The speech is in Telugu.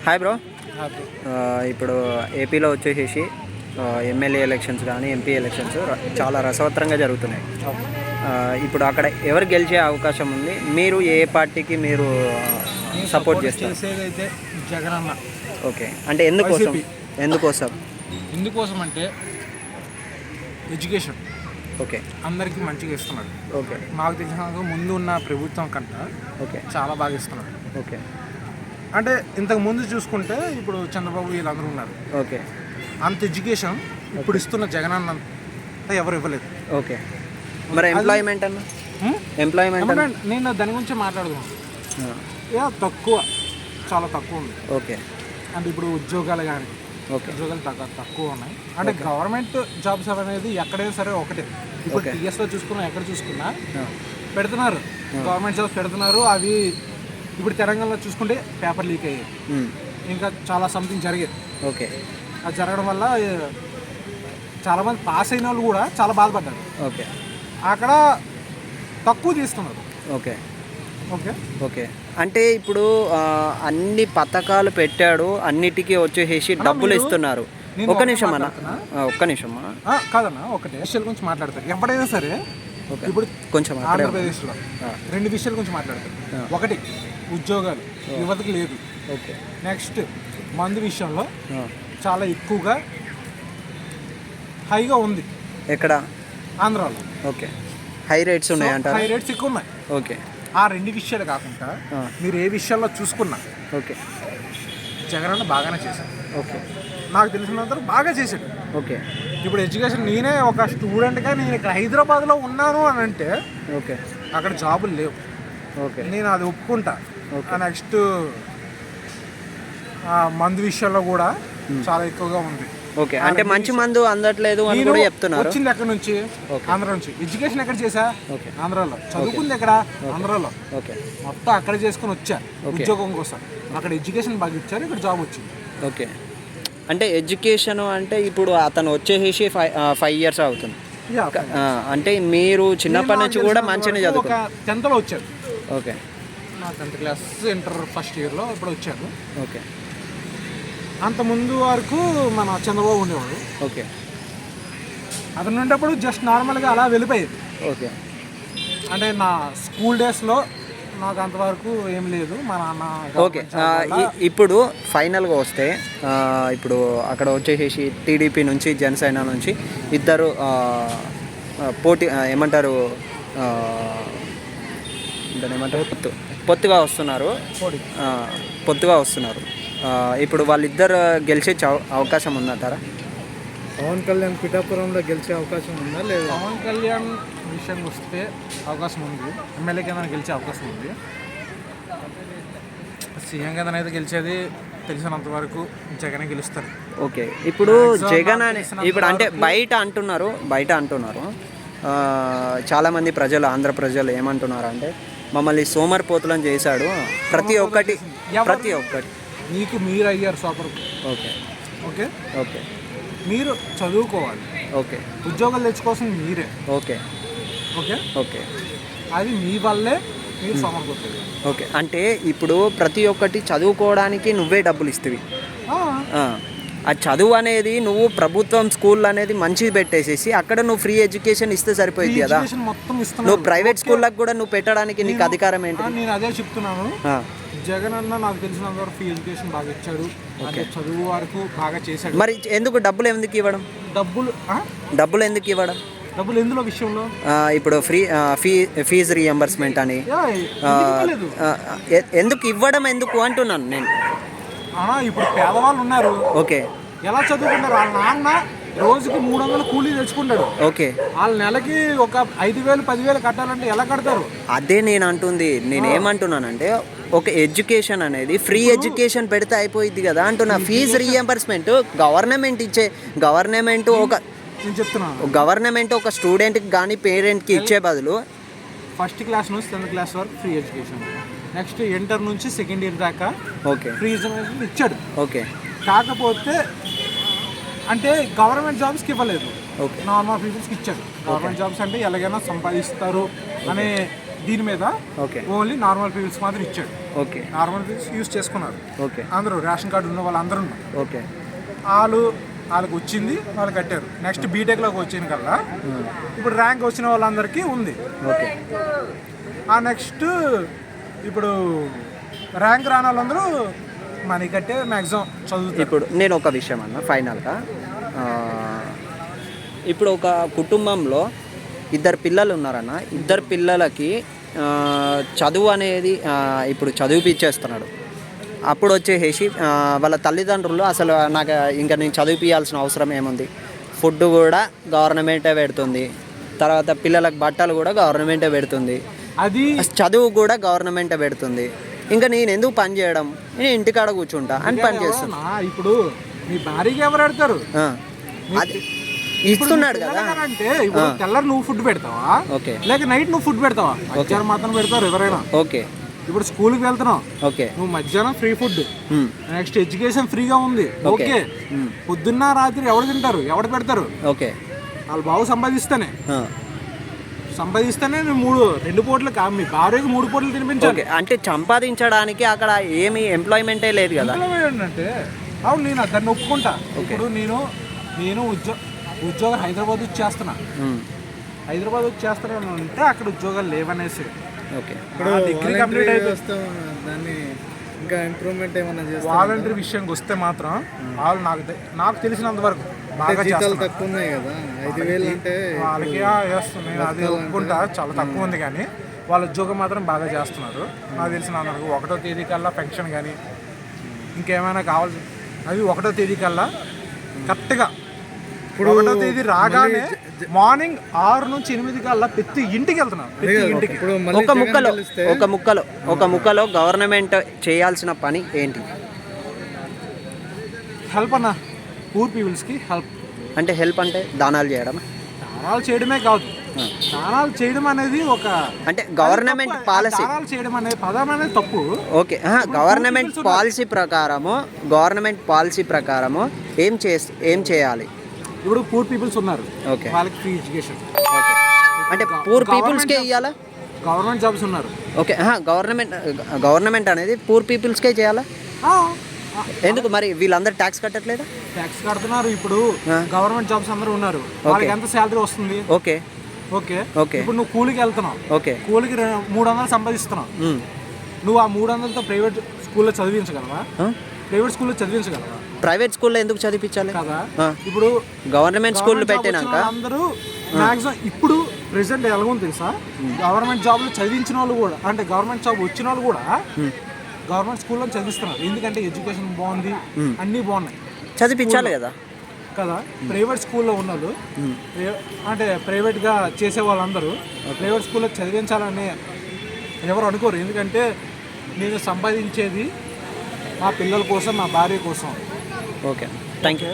Hi bro. ఇప్పుడు ఏపీలో వచ్చేసేసి ఎమ్మెల్యే ఎలక్షన్స్ కానీ ఎంపీ ఎలక్షన్స్ చాలా రసవత్తరంగా జరుగుతున్నాయి. ఇప్పుడు అక్కడ ఎవరు గెలిచే అవకాశం ఉంది? మీరు ఏ పార్టీకి మీరు సపోర్ట్ చేస్తారు? చేసేదైతే జగన్ అన్న. ఓకే, అంటే ఎందుకోసం అంటే ఎడ్యుకేషన్ ఓకే అందరికీ మంచిగా ఇస్తున్నాడు. ఓకే, నాకు తెలిసిన ముందు ఉన్న ప్రభుత్వం కంటే ఓకే చాలా బాగా ఇస్తున్నాడు. ఓకే, అంటే ఇంతకు ముందు చూసుకుంటే ఇప్పుడు చంద్రబాబు వీళ్ళందరూ ఉన్నారు. ఓకే, అంత ఎడ్యుకేషన్ ఇప్పుడు ఇస్తున్న జగన్ అన్న ఎవరు ఇవ్వలేదు. ఓకే, మరి ఎంప్లాయ్మెంట్ నేను దాని గురించి మాట్లాడుతున్నాను. తక్కువ, చాలా తక్కువ ఉంది. ఓకే, అంటే ఇప్పుడు ఉద్యోగాలు కానీ ఉద్యోగాలు తక్కువ ఉన్నాయి. అంటే గవర్నమెంట్ జాబ్స్ అనేది ఎక్కడైనా సరే ఒకటే. ఇప్పుడు టీఎస్లో చూసుకున్నా ఎక్కడ చూసుకున్నా పెడుతున్నారు, గవర్నమెంట్ జాబ్స్ పెడుతున్నారు. అవి ఇప్పుడు తెలంగాణలో చూసుకుంటే పేపర్ లీక్ అయ్యాయి, ఇంకా చాలా సంథింగ్ జరిగేది. ఓకే, అది జరగడం వల్ల చాలామంది పాస్ అయిన వాళ్ళు కూడా చాలా బాధపడ్డారు. ఓకే, అక్కడ తక్కువ తీస్తున్నారు. ఓకే, ఓకే, ఓకే, అంటే ఇప్పుడు అన్ని పథకాలు పెట్టాడు, అన్నిటికీ వచ్చేసి డబ్బులు ఇస్తున్నారు. ఒక్క నిమిషం కాదన్నా, ఒకటే విషయాల గురించి మాట్లాడతారు ఎప్పుడైనా సరే. ఇప్పుడు కొంచెం ఆంధ్రప్రదేశ్లో రెండు విషయాల గురించి మాట్లాడతారు. ఒకటి ఉద్యోగాలు యువతకి లేదు. ఓకే, నెక్స్ట్ మందు విషయంలో చాలా ఎక్కువగా హైగా ఉంది. ఎక్కడ? ఆంధ్రాలో. ఓకే, హై రేట్స్ ఉన్నాయంట. హై రేట్స్ ఎక్కువ ఉన్నాయి. ఓకే, ఆ రెండు విషయాలు కాకుండా మీరు ఏ విషయాల్లో చూసుకున్నా ఓకే జగన్ అన్న బాగానే చేశాడు. ఓకే, నాకు తెలిసినంత బాగా చేశాడు. ఓకే, ఇప్పుడు ఎడ్యుకేషన్ నేనే ఒక స్టూడెంట్గా నేను ఇక్కడ హైదరాబాద్లో ఉన్నాను అని అంటే ఓకే అక్కడ జాబులు లేవు. ఓకే, నేను అది ఒప్పుకుంటా. నెక్స్ట్ మందు విషయంలో కూడా చాలా ఎక్కువగా ఉంది. ఓకే, అంటే మంచి మందు అందట్లేదు అని కూడా చెప్తున్నారు. వచ్చింది ఎక్కడి నుంచి? ఆంధ్ర నుంచి. ఎడ్యుకేషన్ ఎక్కడ చేశా? ఆంధ్రాలో. చదువుకుంది ఎక్కడ? ఆంధ్రాలో. ఓకే, మొత్తం అక్కడ చేసుకుని వచ్చా ఉద్యోగం కోసం. అక్కడ ఎడ్యుకేషన్ బాగా ఇచ్చారు, ఇక్కడ జాబ్ వచ్చింది. ఓకే, అంటే ఎడ్యుకేషన్ అంటే ఇప్పుడు అతను వచ్చేసి 5 years అవుతుంది. అంటే మీరు చిన్నప్పటి నుంచి కూడా మంచిగా చదువుకున్నారు. 10thలో వచ్చారు. ఓకే, నా 10th క్లాస్ ఇంటర్ ఫస్ట్ ఇయర్లో ఇప్పుడు వచ్చారు. ఓకే, అంత ముందు వరకు మన చంద్రబాబు ఉండేవాడు. ఓకే, అతను ఉండేప్పుడు జస్ట్ నార్మల్గా అలా వెళ్ళిపోయేది. ఓకే, అంటే నా స్కూల్ డేస్లో నాకు అంతవరకు ఏం లేదు. మా నాన్న. ఓకే, ఇప్పుడు ఫైనల్గా వస్తే ఇప్పుడు అక్కడ వచ్చేసేసి టీడీపీ నుంచి జనసేన నుంచి ఇద్దరు పోటీ ఏమంటారు పొత్తుగా వస్తున్నారు. ఇప్పుడు వాళ్ళిద్దరు గెలిచే అవకాశం ఉందంటారా? పవన్ కళ్యాణ్ పిఠాపురంలో గెలిచే అవకాశం ఉందా లేదా? పవన్ కళ్యాణ్ విషయం వస్తే అవకాశం ఉంది. ఎమ్మెల్యే కింద గెలిచే అవకాశం ఉంది. సీఎం కింద అయితే గెలిచేది తెలిసినంత వరకు జగనే గెలుస్తారు. ఓకే, ఇప్పుడు జగన్ ఇప్పుడు అంటే బయట అంటున్నారు చాలామంది ప్రజలు, ఆంధ్ర ప్రజలు ఏమంటున్నారు అంటే మమ్మల్ని సోమరిపోతులను చేశాడు. ప్రతి ఒక్కటి మీకు మీరు అయ్యారు సూపర్. ఓకే, ఓకే, ఓకే, మీరు చదువుకోవాలి. ఓకే, ఉద్యోగాలు తెచ్చుకోవాల్సింది మీరే. ఓకే, ఓకే, ఓకే, అది మీ వల్లే మీరు సమర్పోతుంది. ఓకే, అంటే ఇప్పుడు ప్రతి ఒక్కటి చదువుకోవడానికి నువ్వే డబ్బులు ఇస్తవి. ఆ చదువు అనేది నువ్వు ప్రభుత్వం స్కూల్ అనేది మంచిది పెట్టేసేసి అక్కడ నువ్వు ఫ్రీ ఎడ్యుకేషన్ ఇస్తే సరిపోయింది కదా. నువ్వు ప్రైవేట్ స్కూళ్ళకి కూడా నువ్వు పెట్టడానికి నీకు అధికారం ఏంటి? నేను అదే చెప్తున్నాను. జగన్ అన్న నాకు తెలిసినంత వరకు ఫ్రీ ఎడ్యుకేషన్ బాగా ఇచ్చాడు. చదువు వరకు బాగా చేశాడు. మరి ఎందుకు డబ్బులు ఎందుకు ఇవ్వడం? డబ్బులు ఎందులో విషయంలో? ఇప్పుడు ఫీజు రీఎంబర్స్మెంట్ అని ఎందుకు ఇవ్వడం అంటున్నాను నేను. ఇప్పుడు పేదవాళ్ళు ఉన్నారు. ఓకే, ఎలా చదువుకుంటారు? వాళ్ళ నాన్న రోజుకి 300 కూలీ తెచ్చుకుంటాడు. ఓకే, వాళ్ళ నెలకి ఒక 5,000 10,000 కట్టాలంటే ఎలా కడతారు? అదే నేను అంటుంది. నేనేమంటున్నానంటే ఒక ఎడ్యుకేషన్ అనేది ఫ్రీ ఎడ్యుకేషన్ పెడితే అయిపోయింది కదా అంటున్నా. ఫీజు రీఎంబర్స్మెంట్ గవర్నమెంట్ ఒక స్టూడెంట్కి కానీ పేరెంట్కి ఇచ్చే బదులు ఫస్ట్ క్లాస్ నుంచి 10th క్లాస్ వరకు ఫ్రీ ఎడ్యుకేషన్, నెక్స్ట్ ఇంటర్ నుంచి సెకండ్ ఇయర్ దాకా ఫ్రీ ఎడ్యుకేషన్ ఇచ్చాడు. ఓకే, కాకపోతే అంటే గవర్నమెంట్ జాబ్స్కి ఇవ్వలేదు, నార్మల్ పీపుల్స్కి ఇచ్చాడు. గవర్నమెంట్ జాబ్స్ అంటే ఎలాగైనా సంపాదిస్తారు అనే దీని మీద ఓకే ఓన్లీ నార్మల్ పీపుల్స్ మాత్రం ఇచ్చాడు. ఓకే నార్మల్ పీపుల్స్ యూజ్ చేసుకున్నారు ఓకే అందరూ, రేషన్ కార్డు ఉన్న వాళ్ళు అందరూ ఉన్నారు. ఓకే వాళ్ళకి వచ్చింది, వాళ్ళు కట్టారు. నెక్స్ట్ బీటెక్లోకి వచ్చిన కల్లా ఇప్పుడు ర్యాంక్ వచ్చిన వాళ్ళందరికీ ఉంది. ఓకే నెక్స్ట్ ఇప్పుడు ర్యాంక్ రాని వాళ్ళందరూ మనీ కట్టే మ్యాక్సిమం చదువుతారు. ఇప్పుడు నేను ఒక విషయం అన్న ఫైనల్గా, ఇప్పుడు ఒక కుటుంబంలో 2 పిల్లలు ఉన్నారన్న, 2 పిల్లలకి చదువు అనేది ఇప్పుడు చదివిపించేస్తున్నాడు. అప్పుడు వచ్చేసి వాళ్ళ తల్లిదండ్రులు అసలు నాకు ఇంకా నేను చదివిపించాల్సిన అవసరం ఏముంది, ఫుడ్ కూడా గవర్నమెంటే పెడుతుంది, తర్వాత పిల్లలకు బట్టలు కూడా గవర్నమెంటే పెడుతుంది, అది చదువు కూడా గవర్నమెంటే పెడుతుంది, ఇంకా నేను ఎందుకు పని చేయడం, నేను ఇంటికాడ కూర్చుంటా అని పని చేస్తున్నా. ఇప్పుడు మీ భార్యకి ఎవరు పెడతారు? అది ఇస్తున్నాడు కదా. అంటే ఇప్పుడు తెల్లారి నువ్వు ఫుడ్ పెడతావా, ఓకే, లేక నైట్ నువ్వు ఫుడ్ పెడతావా? మధ్యాహ్నం మాత్రం పెడతారు ఎవరైనా. ఓకే, ఇప్పుడు స్కూల్కి వెళ్తున్నావు, ఓకే, నువ్వు మధ్యాహ్నం ఫ్రీ ఫుడ్, నెక్స్ట్ ఎడ్యుకేషన్ ఫ్రీగా ఉంది, ఓకే. పొద్దున్న రాత్రి ఎవరు తింటారు, ఎవరు పెడతారు? ఓకే, వాళ్ళు బాగా సంపాదిస్తేనే నువ్వు 2 పూటలు మీ భార్యకు 3 పూటలు తినిపించాలి. అంటే సంపాదించడానికి అక్కడ ఏమి ఎంప్లాయ్మెంటే లేదు కదా. అంటే అవును, నేను దాన్ని ఒప్పుకుంటా. ఇప్పుడు నేను ఉద్యోగం హైదరాబాద్ వచ్చి చేస్తున్నా, హైదరాబాద్ వచ్చి చేస్తున్నాను అంటే అక్కడ ఉద్యోగాలు లేవనేసి. ఓకే, డిగ్రీ కంప్లీట్ అయితే దాన్ని ఇంకా ఇంప్రూవ్మెంట్ ఏమైనా చేస్తారు? వాలంటరీ విషయానికి వస్తే మాత్రం వాళ్ళు నాకు తెలిసినంత వరకు బాగా జీతాలు తక్కువ ఉన్నాయి కదా, 5,000 అంటే వాళ్ళకి వేస్తుంది. నేను అది ఒప్పుకుంటా, చాలా తక్కువ ఉంది, కానీ వాళ్ళ ఉద్యోగం మాత్రం బాగా చేస్తున్నారు. నాకు తెలిసినంత వరకు 1వ తేదీ కల్లా పెన్షన్ కానీ ఇంకేమైనా కావాలి, అవి 1వ తేదీ కల్లా కరెక్ట్గా. ఇప్పుడు 1వ తేదీ రాగానే మార్నింగ్ 6 నుంచి 8 కల్లా ప్రతి ఇంటికి వెళ్తున్నాం. ప్రతి ఇంటికి ఒక ముక్కలో గవర్నమెంట్ చేయాల్సిన పని ఏంటి? హెల్ప్ అన్న, పూర్ పీపుల్స్కి హెల్ప్. అంటే హెల్ప్ అంటే దానాలు చేయడం? దానాలు చేయడమే కాదు, దానాలు చేయడం అనేది ఒక అంటే గవర్నమెంట్ పాలసీ. దానాలు చేయడం అనేది పదం అనేది తప్పు. ఓకే, గవర్నమెంట్ పాలసీ ప్రకారము ఏం చేయాలి? ఇప్పుడు పూర్ పీపుల్స్ ఉన్నారు, ఓకే, వాళ్ళకి ఫ్రీ ఎడ్యుకేషన్. ఓకే, అంటే పూర్ పీపుల్స్కే ఇవ్వాలా? గవర్నమెంట్ జాబ్స్ ఉన్నారు, ఓకే, గవర్నమెంట్ అనేది పూర్ పీపుల్స్కే చేయాలా? ఎందుకు మరి వీళ్ళందరూ ట్యాక్స్ కట్టట్లేదా? ట్యాక్స్ కడుతున్నారు. ఇప్పుడు గవర్నమెంట్ జాబ్స్ అందరూ ఉన్నారు, వాళ్ళకి ఎంత శాలరీ వస్తుంది? ఓకే ఓకే ఓకే, ఇప్పుడు నువ్వు కూలికి వెళ్తున్నావు, ఓకే, కూలికి 300 సంపాదిస్తున్నావు. నువ్వు ఆ 300తో ప్రైవేట్ స్కూల్లో చదివించగలవా? ప్రైవేట్ స్కూల్లో ఎందుకు చదివించాలి కదా? ఇప్పుడు గవర్నమెంట్ స్కూల్ పెట్టినాక అందరూ మ్యాక్సిమం ఇప్పుడు ప్రెసెంట్ ఎలాగో తెలుసా, గవర్నమెంట్ జాబ్లు చదివించిన వాళ్ళు కూడా, అంటే గవర్నమెంట్ జాబ్ వచ్చిన వాళ్ళు కూడా గవర్నమెంట్ స్కూల్లో చదివిస్తున్నారు. ఎందుకంటే ఎడ్యుకేషన్ బాగుంది, అన్నీ బాగున్నాయి, చదివించాలి కదా. ప్రైవేట్ స్కూల్లో ఉన్నది అంటే ప్రైవేట్గా చేసే వాళ్ళందరూ ప్రైవేట్ స్కూల్లో చదివించాలని ఎవరు అనుకోరు. ఎందుకంటే నేను సంపాదించేది మా పిల్లల కోసం, మా భార్య కోసం. Okay, thank you.